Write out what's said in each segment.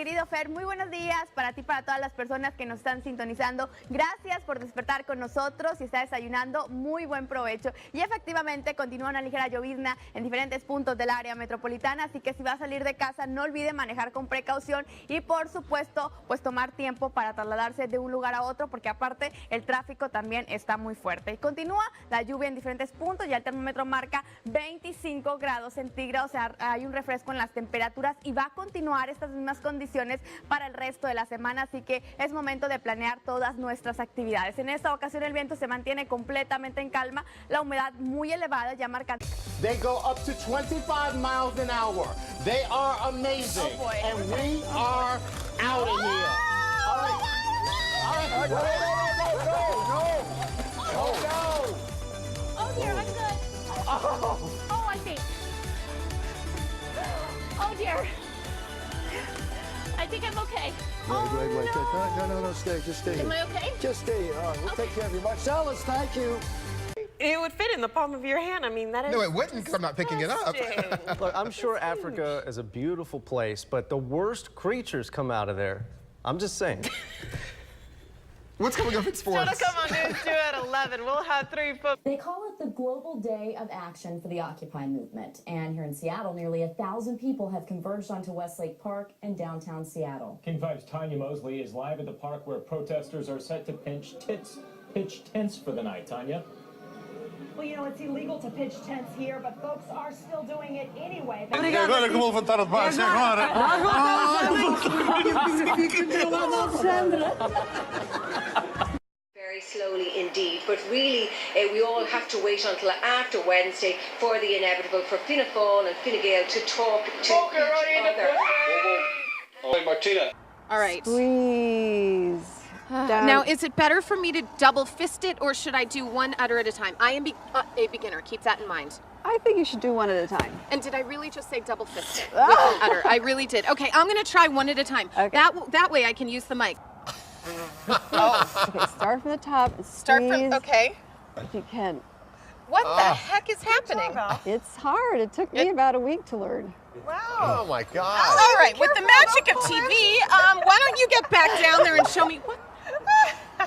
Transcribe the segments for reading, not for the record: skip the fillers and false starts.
querido Fer, muy buenos días para ti, para todas las personas que nos están sintonizando. Gracias por despertar con nosotros. Si está desayunando, muy buen provecho. Y efectivamente continúa una ligera llovizna en diferentes puntos del área metropolitana, así que si va a salir de casa no olvide manejar con precaución y por supuesto pues tomar tiempo para trasladarse de un lugar a otro, porque aparte el tráfico también está muy fuerte. Y continúa la lluvia en diferentes puntos, ya el termómetro marca 25 grados centígrados, o sea, hay un refresco en las temperaturas y va a continuar estas mismas condiciones para el resto de la semana, así que es momento de planear todas nuestras actividades. En esta ocasión el viento se mantiene completamente en calma, la humedad muy elevada, ya marca. They go up to 25 miles an hour. They are amazing. Oh boy. And we are out of here. All right. All right. No. Oh dear, I'm good. Oh, I think. Oh dear. I think I'm okay. Wait. No, stay. Just stay. Am I okay? Just stay. We'll take care of you. Marcellus, thank you. It would fit in the palm of your hand. I mean, that is. No, it wouldn't because I'm not picking it up. Look, I'm sure Africa is a beautiful place, but the worst creatures come out of there. I'm just saying. What's coming up in sports? Come on, News 2 at 11. We'll have 3 football. They call it the Global Day of Action for the Occupy movement. And here in Seattle, nearly 1,000 people have converged onto Westlake Park in downtown Seattle. King 5's Tanya Mosley is live at the park where protesters are set to pitch tents for the night. Tanya? Well, you know, it's illegal to pitch tents here, but folks are still doing it anyway. Very slowly indeed, but really we all have to wait until after Wednesday for the inevitable, for Fianna Fáil and Fine Gael to talk to each other. Martina. All right. Please. Now, is it better for me to double fist it, or should I do one udder at a time? I am a beginner. Keep that in mind. I think you should do one at a time. And did I really just say double fist it with an udder? I really did. Okay, I'm going to try one at a time. Okay. That way I can use the mic. Okay, start from the top. Start from, okay. If you can. What the heck is happening? It's hard. It took me about a week to learn. Oh my God. All right, with the magic of TV, why don't you get back down there and show me what?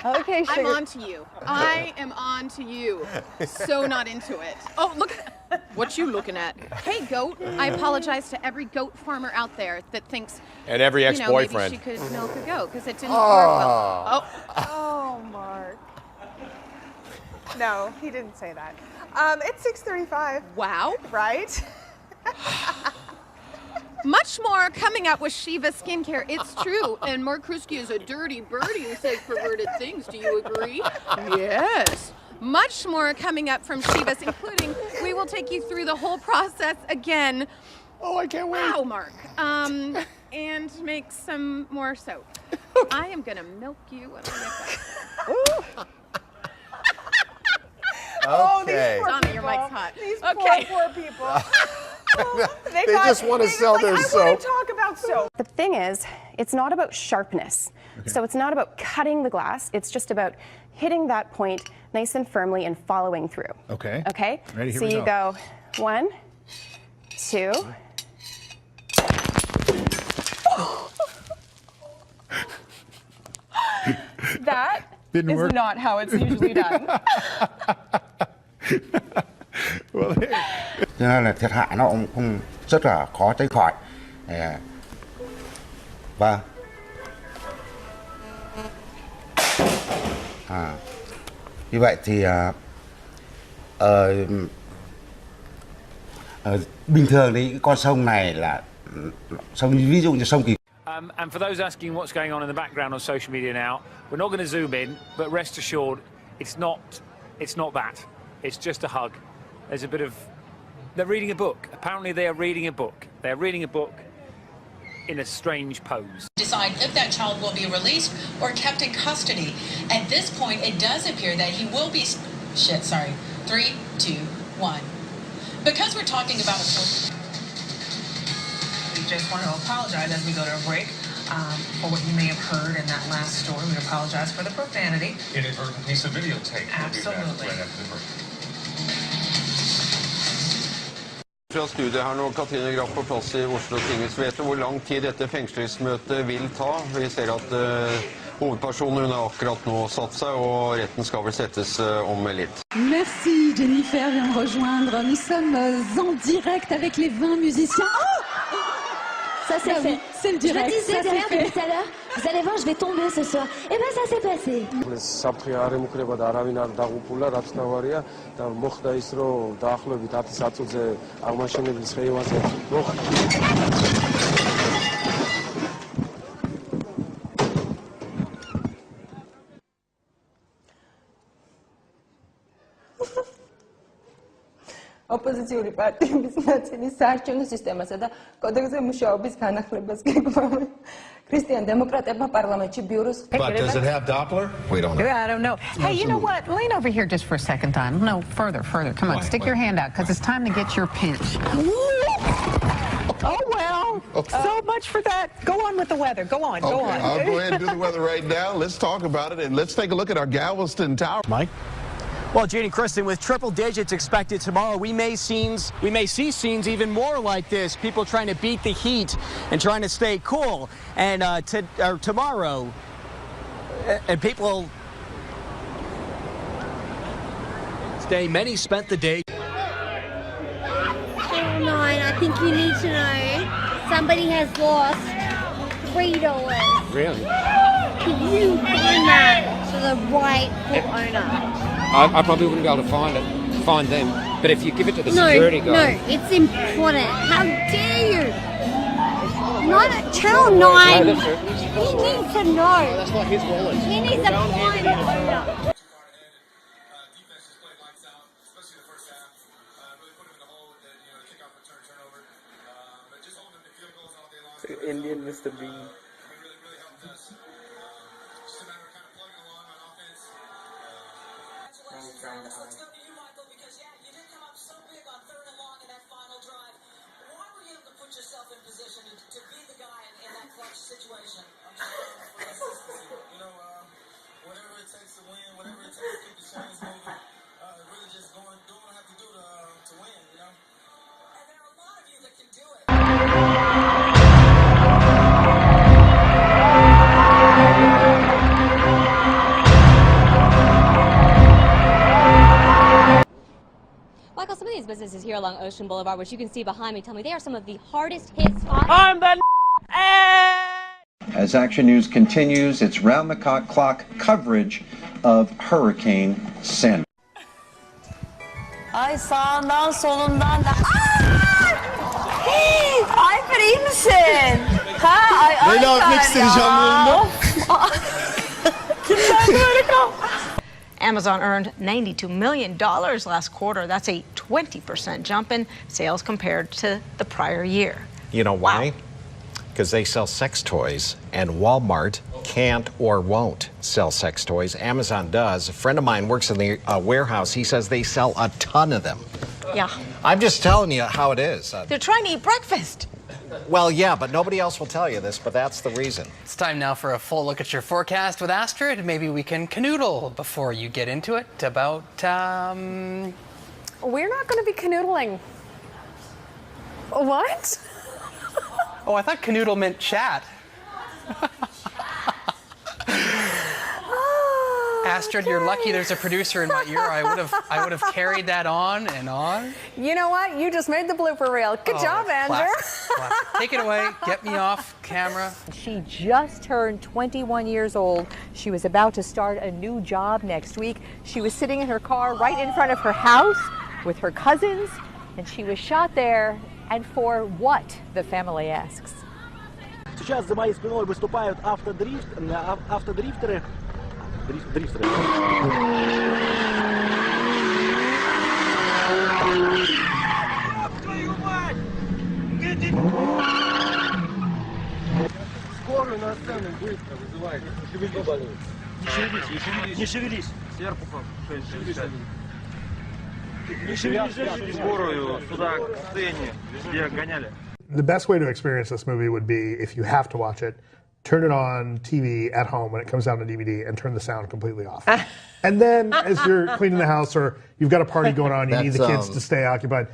Okay, sugar. I'm on to you. I am on to you. So not into it. Oh, look. What you looking at? Hey, goat. I apologize to every goat farmer out there that thinks. And every ex-boyfriend. Maybe she could milk a goat because it didn't work well. Oh, Mark. No, he didn't say that. It's 6:35. Wow. Right? Much more coming up with Shiva Skincare. It's true. And Mark Krusky is a dirty birdie who says perverted things. Do you agree? Yes. Much more coming up from Shiva's, including we will take you through the whole process again. Oh, I can't wait. Wow, Mark. And make some more soap. I am going to milk you when I get back. Okay. Donna, your mic's hot. These poor people. They just want to sell their soap. I want to talk about soap. The thing is, it's not about sharpness. Okay. So it's not about cutting the glass. It's just about hitting that point nice and firmly and following through. Okay. Okay? Ready? Here so we you go 1, 2. That Didn't is work. not how it's usually done. Well, Cho nên là thiệt hại nó cũng không rất là khó tránh khỏi. Và như vậy thì bình thường thì cái con sông này là sông, ví dụ như sông Kỳ. And for those asking what's going on in the background on social media now, we're not going to zoom in, but rest assured, it's not that. It's just a hug. There's a bit of. They're reading a book. Apparently, they are reading a book. They're reading a book in a strange pose. Decide if that child will be released or kept in custody. At this point, it does appear that he will be. 3, 2, 1. Because we're talking about a. We just want to apologize as we go to a break for what you may have heard in that last story. We apologize for the profanity. Inadvertent piece of videotape. Absolutely. Right after the break. Fra studiet her nå, Katrine Graff på plass I Oslo tinghus. Vet du hvor lang tid dette fengslingsmøtet vil ta? Vi ser at hovedpersonen har akkurat nå satt seg, og retten skal vel settes om litt. Merci Jennifer vient me rejoindre. Nous sommes en direct avec les 20 musiciens. Oh ça c'est fait. C'est le direct. Je disais derrière depuis tout à l'heure, vous allez voir, je vais tomber ce soir. Et ben ça s'est passé. ოპოზიციური პარტიების ნაწილი საარჩევნო სისტემასა და კოდექსზე მუშაობის განახლებას გეგმავენ. ქრისტიან დემოკრატებმა პარლამენტში ბიუროს But does it have Doppler? We don't know. I don't know. Hey, you know what? Lean over here just for a second time. No, further. Come on, stick your hand out, because it's time to get your pinch. Oh, well, so much for that. Go on with the weather. Go on. I'll go ahead and do the weather right now. Let's talk about it, and let's take a look at our Galveston Tower. Mike? Well, Jane and Kristen, with triple digits expected tomorrow, we may see scenes even more like this. People trying to beat the heat and trying to stay cool. And tomorrow, and people today, many spent the day. Nine, I think you need to know somebody has lost $3. Really? Could you find that to the rightful owner? I probably wouldn't be able to find them. But if you give it to the security guy... No, it's important. How dare you? Not at Channel 9. No, that's true. He needs to know. No, that's not his wallet. He needs to find the owner. Indian Mr. Bean. Michael, some of these businesses here along Ocean Boulevard, which you can see behind me, tell me they are some of the hardest hit spots. I'm the As Action News continues its round-the-clock coverage of Hurricane Sandy. Ay sağından solundan da Alper iyi misin? Ha ay Leyla Alper öpmek istedi canlı Amazon earned $92 million last quarter. That's a 20% jump in sales compared to the prior year. You know why? Because they sell sex toys, and Walmart can't or won't sell sex toys. Amazon does. A friend of mine works in the warehouse. He says they sell a ton of them. Yeah. I'm just telling you how it is. They're trying to eat breakfast. Well, yeah, but nobody else will tell you this, but that's the reason. It's time now for a full look at your forecast with Astrid. Maybe we can canoodle before you get into it about, We're not going to be canoodling. What? Oh, I thought canoodle meant chat. Astrid, you're lucky there's a producer in my ear. I would have carried that on and on. You know what? You just made the blooper reel. Good job, Andrew. Classic. Take it away. Get me off camera. She just turned 21 years old. She was about to start a new job next week. She was sitting in her car right in front of her house with her cousins, and she was shot there. And for what, the family asks. Сейчас за моей спиной выступают автодрифтеры. Дрифтеры. Скорую на сцену быстро вызывайте. Не шевелись. Сверху не шевелись. Скорую сюда к сцене, где гоняли. The best way to experience this movie would be, if you have to watch it, turn it on TV at home when it comes down to DVD and turn the sound completely off. And then as you're cleaning the house or you've got a party going on, you need the kids to stay occupied,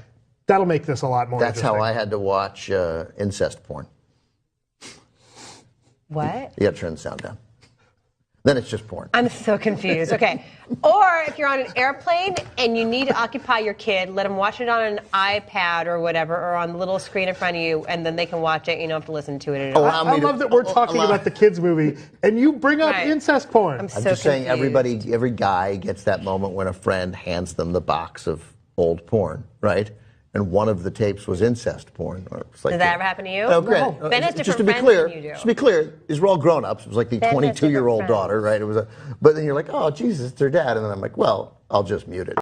That'll make this a lot more That's interesting. how I had to watch incest porn. What? You got to turn the sound down. Then it's just porn. I'm so confused. Okay. Or if you're on an airplane and you need to occupy your kid, let them watch it on an iPad or whatever, or on the little screen in front of you, and then they can watch it. You don't have to listen to it at all. I love that we're talking about the kids' movie, and you bring up incest porn. I'm just saying every guy gets that moment when a friend hands them the box of old porn, right? And one of the tapes was incest porn. It's like Did that ever happen to you? No, great. Ben has Just different to be friends clear, than you do. just to be clear, these were all grown-ups. It was like the Ben has 22-year-old different daughter, right? It was but then you're like, oh, Jesus, it's their dad. And then I'm like, well, I'll just mute it.